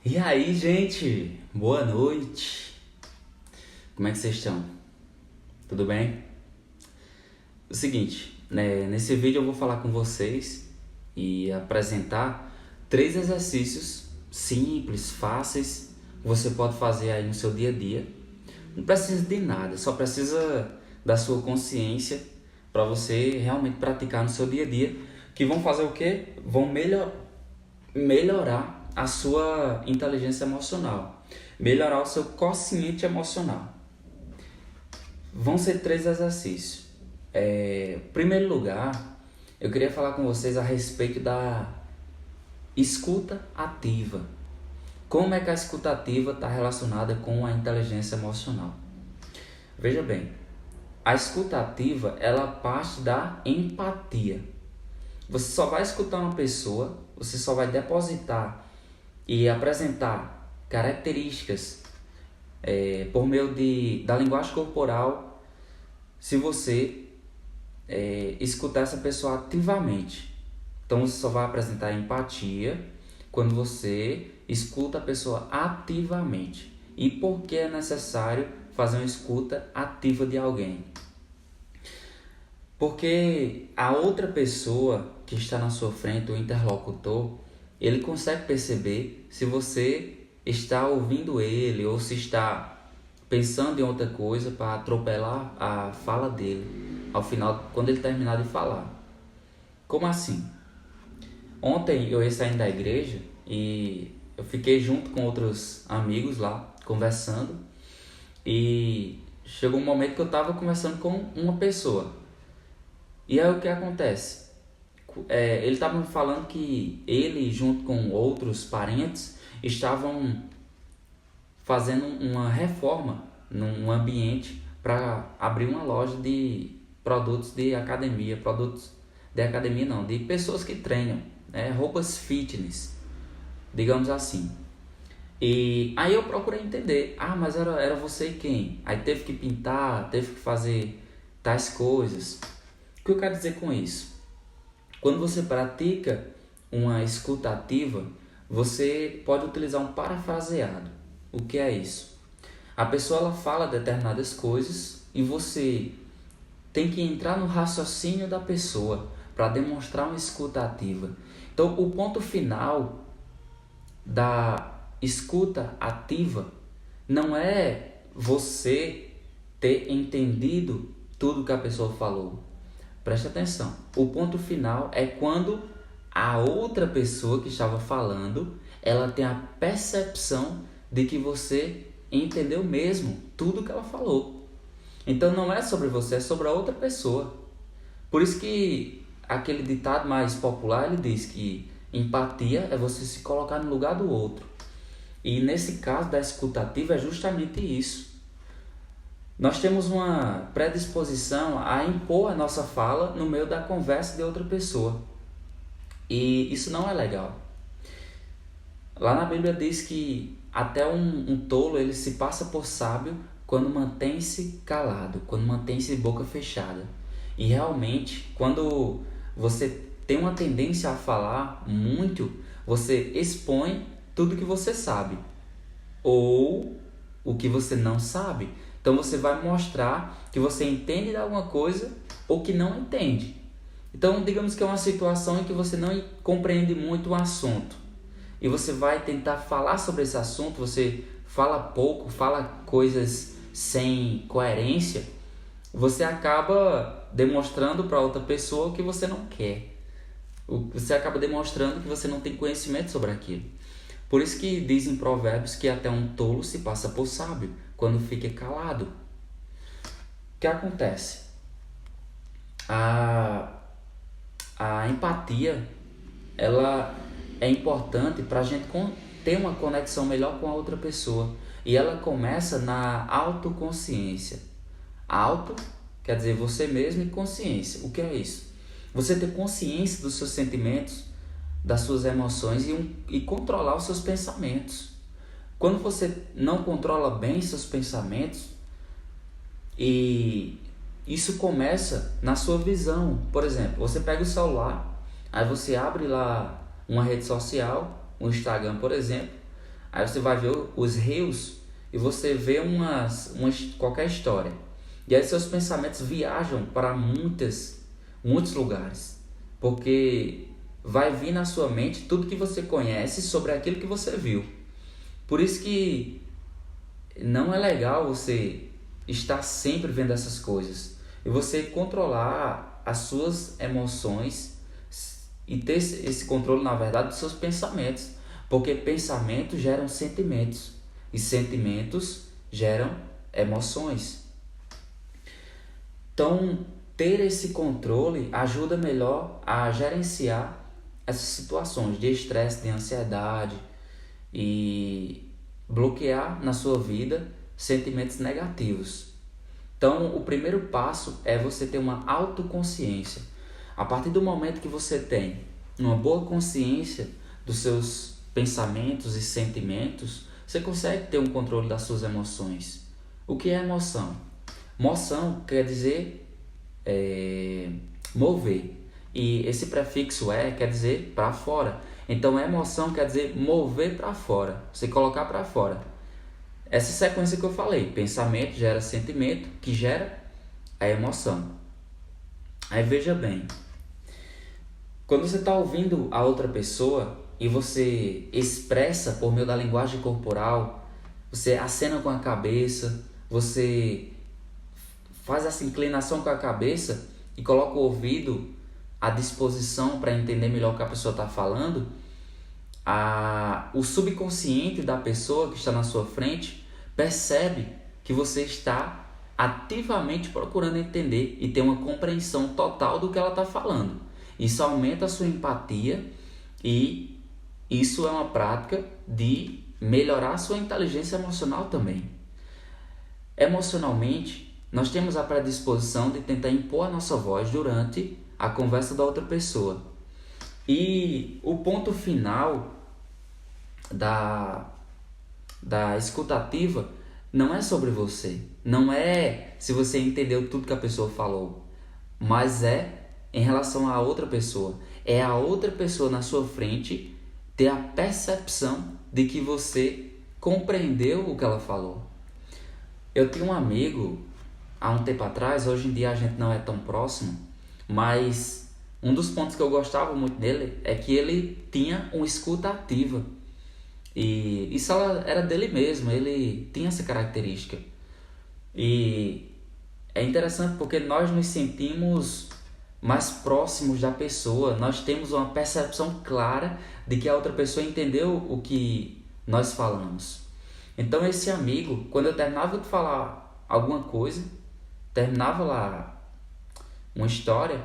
E aí, gente? Boa noite. Como é que vocês estão? Tudo bem? O seguinte, né, nesse vídeo eu vou falar com vocês e apresentar 3 exercícios simples, fáceis, que você pode fazer aí no seu dia a dia. Não precisa de nada, só precisa da sua consciência para você realmente praticar no seu dia a dia, que vão fazer o quê? Vão melhorar a sua inteligência emocional, melhorar o seu quociente emocional. Vão ser 3 exercícios. Em primeiro lugar, eu queria falar com vocês a respeito da escuta ativa. Como é que a escuta ativa está relacionada com a inteligência emocional? Veja bem, a escuta ativa, ela parte da empatia. Você só vai escutar uma pessoa, você só vai depositar e apresentar características por meio da linguagem corporal se você escutar essa pessoa ativamente. Então você só vai apresentar empatia quando você escuta a pessoa ativamente. E por que é necessário fazer uma escuta ativa de alguém? Porque a outra pessoa que está na sua frente, o interlocutor, ele consegue perceber se você está ouvindo ele ou se está pensando em outra coisa para atropelar a fala dele ao final, quando ele terminar de falar. Como assim? Ontem eu ia saindo da igreja e eu fiquei junto com outros amigos lá, conversando, e chegou um momento que eu estava conversando com uma pessoa. E aí o que acontece? Ele estava me falando que ele, junto com outros parentes, estavam fazendo uma reforma num ambiente para abrir uma loja de produtos de academia, de pessoas que treinam, roupas fitness, digamos assim. E aí eu procurei entender, mas era você quem? Aí teve que pintar, teve que fazer tais coisas. O que eu quero dizer com isso? Quando você pratica uma escuta ativa, você pode utilizar um parafraseado. O que é isso? A pessoa ela fala determinadas coisas e você tem que entrar no raciocínio da pessoa para demonstrar uma escuta ativa. Então, o ponto final da escuta ativa não é você ter entendido tudo que a pessoa falou. Preste atenção. O ponto final é quando a outra pessoa que estava falando, ela tem a percepção de que você entendeu mesmo tudo que ela falou. Então não é sobre você, é sobre a outra pessoa. Por isso que aquele ditado mais popular, ele diz que empatia é você se colocar no lugar do outro. E nesse caso da escuta ativa é justamente isso. Nós temos uma predisposição a impor a nossa fala no meio da conversa de outra pessoa. E isso não é legal. Lá na Bíblia diz que até um tolo ele se passa por sábio quando mantém-se calado, quando mantém-se boca fechada. E realmente, quando você tem uma tendência a falar muito, você expõe tudo que você sabe ou o que você não sabe. Então você vai mostrar que você entende de alguma coisa ou que não entende. Então digamos que é uma situação em que você não compreende muito o assunto e você vai tentar falar sobre esse assunto, você fala pouco, fala coisas sem coerência, você acaba demonstrando para outra pessoa que você não quer. Você acaba demonstrando que você não tem conhecimento sobre aquilo. Por isso que dizem Provérbios que até um tolo se passa por sábio quando fica calado. O que acontece? A empatia, ela é importante para a gente ter uma conexão melhor com a outra pessoa. E ela começa na autoconsciência. Auto quer dizer você mesmo e consciência. O que é isso? Você ter consciência dos seus sentimentos, das suas emoções e controlar os seus pensamentos. Quando você não controla bem seus pensamentos, e isso começa na sua visão. Por exemplo, você pega o celular, aí você abre lá uma rede social, o Instagram, por exemplo, Aí você vai ver os rios e você vê qualquer história. E aí seus pensamentos viajam para muitos lugares. Porque vai vir na sua mente tudo que você conhece sobre aquilo que você viu. Por isso que não é legal você estar sempre vendo essas coisas. E você controlar as suas emoções e ter esse controle, na verdade, dos seus pensamentos. Porque pensamentos geram sentimentos. E sentimentos geram emoções. Então, ter esse controle ajuda melhor a gerenciar essas situações de estresse, de ansiedade e bloquear na sua vida sentimentos negativos. Então, o primeiro passo é você ter uma autoconsciência. A partir do momento que você tem uma boa consciência dos seus pensamentos e sentimentos, você consegue ter um controle das suas emoções. O que é emoção? Moção quer dizer mover. E esse prefixo quer dizer para fora. Então, emoção quer dizer mover para fora. Você colocar para fora. Essa sequência que eu falei. Pensamento gera sentimento, que gera a emoção. Aí veja bem. Quando você está ouvindo a outra pessoa e você expressa por meio da linguagem corporal, você acena com a cabeça, você faz essa inclinação com a cabeça e coloca o ouvido à disposição para entender melhor o que a pessoa está falando, o subconsciente da pessoa que está na sua frente percebe que você está ativamente procurando entender e ter uma compreensão total do que ela está falando. Isso aumenta a sua empatia e isso é uma prática de melhorar a sua inteligência emocional também. Emocionalmente, nós temos a predisposição de tentar impor a nossa voz durante a conversa da outra pessoa. E o ponto final da escutativa não é sobre você. Não é se você entendeu tudo que a pessoa falou. Mas é em relação à outra pessoa. É a outra pessoa na sua frente ter a percepção de que você compreendeu o que ela falou. Eu tinha um amigo há um tempo atrás, hoje em dia a gente não é tão próximo, mas um dos pontos que eu gostava muito dele é que ele tinha uma escuta ativa. E isso era dele mesmo, ele tinha essa característica. E é interessante porque nós nos sentimos mais próximos da pessoa, nós temos uma percepção clara de que a outra pessoa entendeu o que nós falamos. Então esse amigo, quando eu terminava de falar alguma coisa, terminava lá uma história,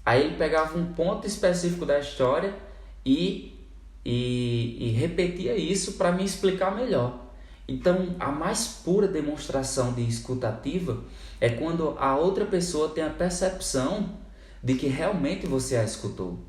aí ele pegava um ponto específico da história e repetia isso para me explicar melhor. Então, a mais pura demonstração de escuta ativa é quando a outra pessoa tem a percepção de que realmente você a escutou.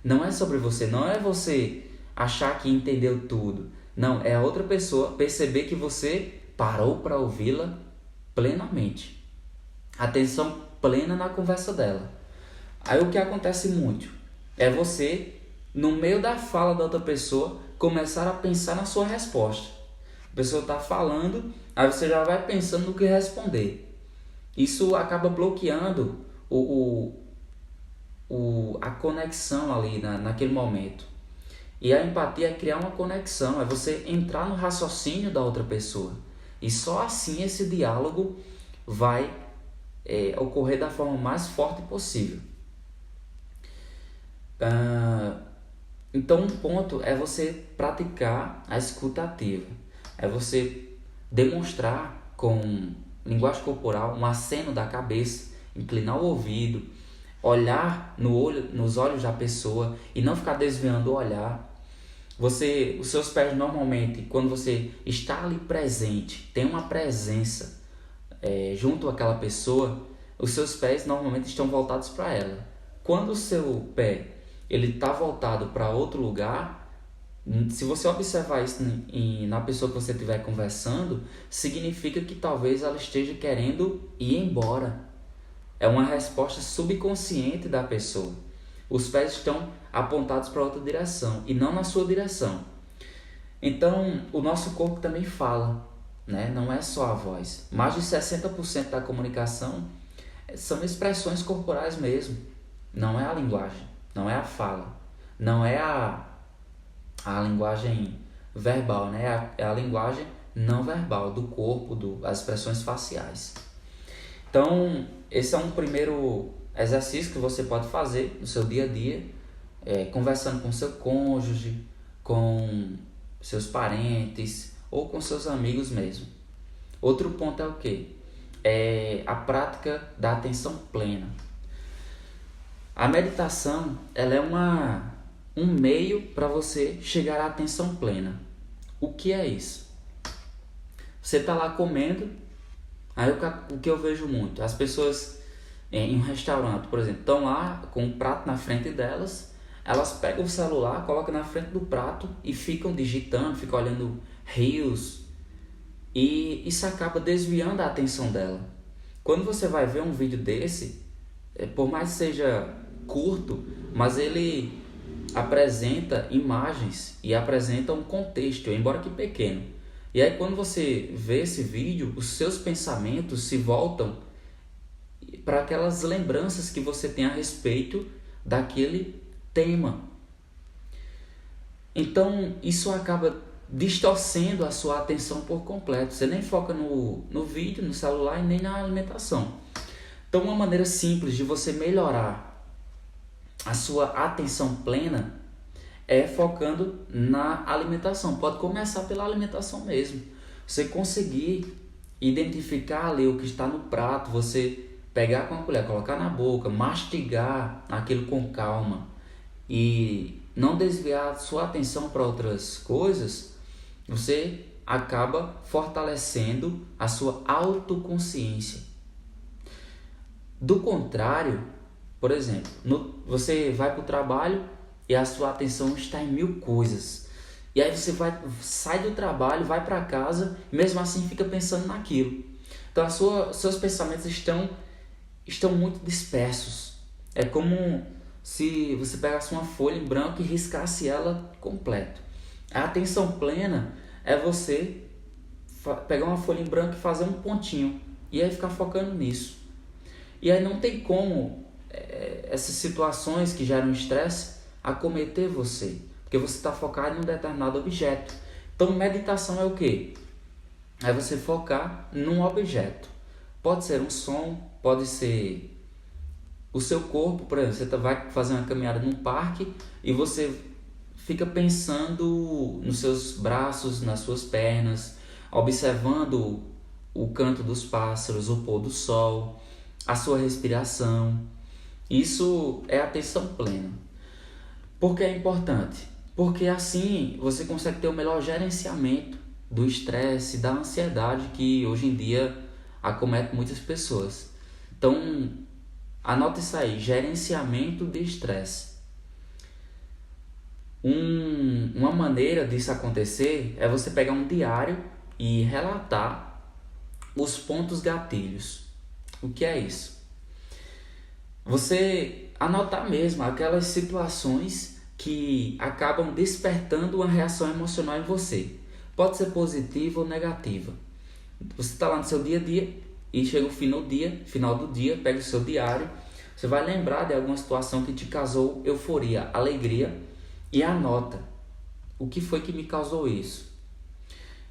Não é sobre você, não é você achar que entendeu tudo. Não, é a outra pessoa perceber que você parou para ouvi-la plenamente. Atenção plena na conversa dela. Aí o que acontece muito é você, no meio da fala da outra pessoa, começar a pensar na sua resposta. A pessoa está falando, aí você já vai pensando no que responder. Isso acaba bloqueando a conexão ali naquele momento. E a empatia é criar uma conexão, é você entrar no raciocínio da outra pessoa. E só assim esse diálogo vai ocorrer da forma mais forte possível. Então um ponto é você praticar a escuta ativa. É você demonstrar com linguagem corporal um aceno da cabeça, inclinar o ouvido, olhar nos olhos da pessoa e não ficar desviando o olhar. Os seus pés normalmente, quando você está ali presente, tem uma presença junto àquela pessoa, os seus pés normalmente estão voltados para ela. Quando o seu pé ele está voltado para outro lugar, se você observar isso na pessoa que você estiver conversando, significa que talvez ela esteja querendo ir embora. É uma resposta subconsciente da pessoa. Os pés estão apontados para outra direção e não na sua direção. Então, o nosso corpo também fala, né? Não é só a voz. Mais de 60% da comunicação são expressões corporais mesmo. Não é a linguagem, não é a fala, não é a linguagem verbal, né? É a linguagem não verbal do corpo, as expressões faciais. Então, esse é um primeiro exercício que você pode fazer no seu dia a dia, conversando com seu cônjuge, com seus parentes ou com seus amigos mesmo. Outro ponto é o quê? É a prática da atenção plena. A meditação, ela é um meio para você chegar à atenção plena. O que é isso? Você está lá comendo, aí o que eu vejo muito, as pessoas em um restaurante, por exemplo, estão lá com um prato na frente delas, elas pegam o celular, colocam na frente do prato e ficam digitando, ficam olhando reels, e isso acaba desviando a atenção dela. Quando você vai ver um vídeo desse, por mais que seja curto, mas ele apresenta imagens e apresenta um contexto, embora que pequeno. E aí quando você vê esse vídeo, os seus pensamentos se voltam para aquelas lembranças que você tem a respeito daquele tema. Então isso acaba distorcendo a sua atenção por completo. Você nem foca no vídeo, no celular e nem na alimentação. Então uma maneira simples de você melhorar a sua atenção plena é focando na alimentação. Pode começar pela alimentação mesmo. Você conseguir identificar ali o que está no prato, você pegar com a colher, colocar na boca, mastigar aquilo com calma e não desviar sua atenção para outras coisas, você acaba fortalecendo a sua autoconsciência. Do contrário, por exemplo, você vai para o trabalho e a sua atenção está em 1000 coisas. E aí você sai do trabalho, vai para casa, e mesmo assim fica pensando naquilo. Então seus pensamentos estão muito dispersos. É como se você pegasse uma folha em branco e riscasse ela completo. A atenção plena é você pegar uma folha em branco e fazer um pontinho. E aí ficar focando nisso. E aí não tem como essas situações que geram estresse acometer você, porque você está focado em um determinado objeto. Então meditação é o quê? É você focar num objeto. Pode ser um som, pode ser o seu corpo. Por exemplo, você vai fazer uma caminhada num parque e você fica pensando nos seus braços, nas suas pernas, observando o canto dos pássaros, o pôr do sol, a sua respiração. Isso é atenção plena. Por que é importante? Porque assim você consegue ter o melhor gerenciamento do estresse, da ansiedade que hoje em dia acomete muitas pessoas. Então, anota isso aí, gerenciamento de estresse. Uma maneira disso acontecer é você pegar um diário e relatar os pontos gatilhos. O que é isso? Você anotar mesmo aquelas situações que acabam despertando uma reação emocional em você. Pode ser positiva ou negativa. Você está lá no seu dia a dia e chega o final do dia, pega o seu diário, você vai lembrar de alguma situação que te causou euforia, alegria e anota o que foi que me causou isso.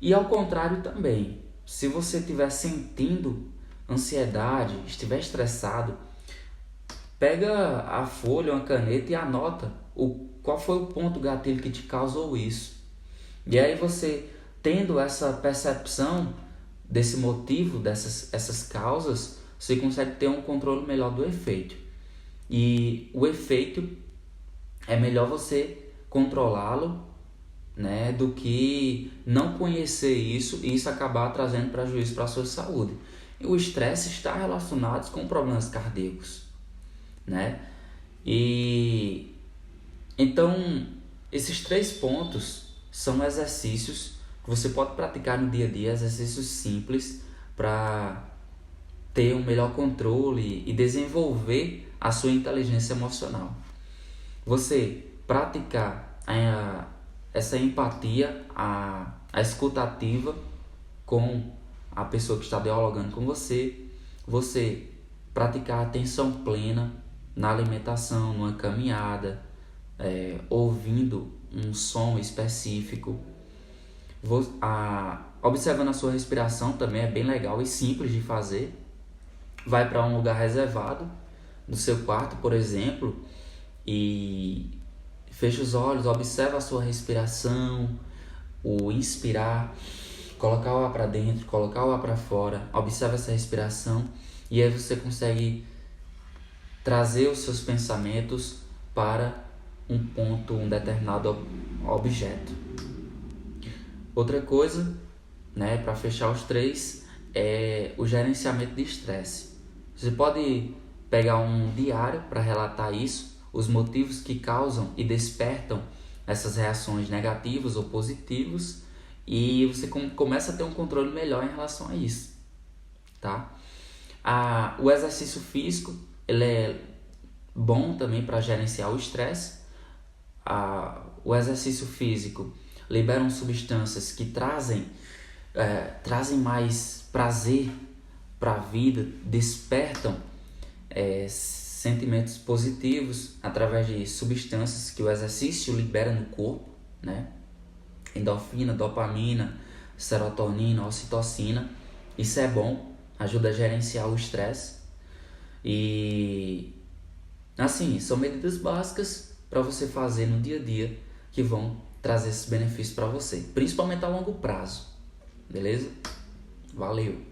E ao contrário também, se você estiver sentindo ansiedade, estiver estressado, pega a folha, uma caneta e anota qual foi o ponto gatilho que te causou isso. E aí você, tendo essa percepção desse motivo, essas causas, você consegue ter um controle melhor do efeito. E o efeito é melhor você controlá-lo, né, do que não conhecer isso e isso acabar trazendo prejuízo para a sua saúde. E o estresse está relacionado com problemas cardíacos, né? E então esses 3 pontos são exercícios que você pode praticar no dia a dia, exercícios simples para ter um melhor controle e desenvolver a sua inteligência emocional. Você praticar essa empatia, a escutativa com a pessoa que está dialogando com você, você praticar atenção plena na alimentação, numa caminhada, ouvindo um som específico. Observando a sua respiração também é bem legal e simples de fazer. Vai para um lugar reservado, no seu quarto, por exemplo, e fecha os olhos, observa a sua respiração, o inspirar, colocar o ar para dentro, colocar o ar para fora, observa essa respiração e aí você consegue trazer os seus pensamentos para um ponto, um determinado objeto. Outra coisa, né, para fechar os três, é o gerenciamento de estresse. Você pode pegar um diário para relatar isso, os motivos que causam e despertam essas reações negativas ou positivas, e você começa a ter um controle melhor em relação a isso, tá? O exercício físico, ele é bom também para gerenciar o estresse. O exercício físico libera substâncias que trazem mais prazer para a vida, despertam sentimentos positivos através de substâncias que o exercício libera no corpo, né? Endorfina, dopamina, serotonina, ocitocina. Isso é bom, ajuda a gerenciar o estresse. E assim, são medidas básicas para você fazer no dia a dia que vão trazer esses benefícios para você, principalmente a longo prazo. Beleza? Valeu!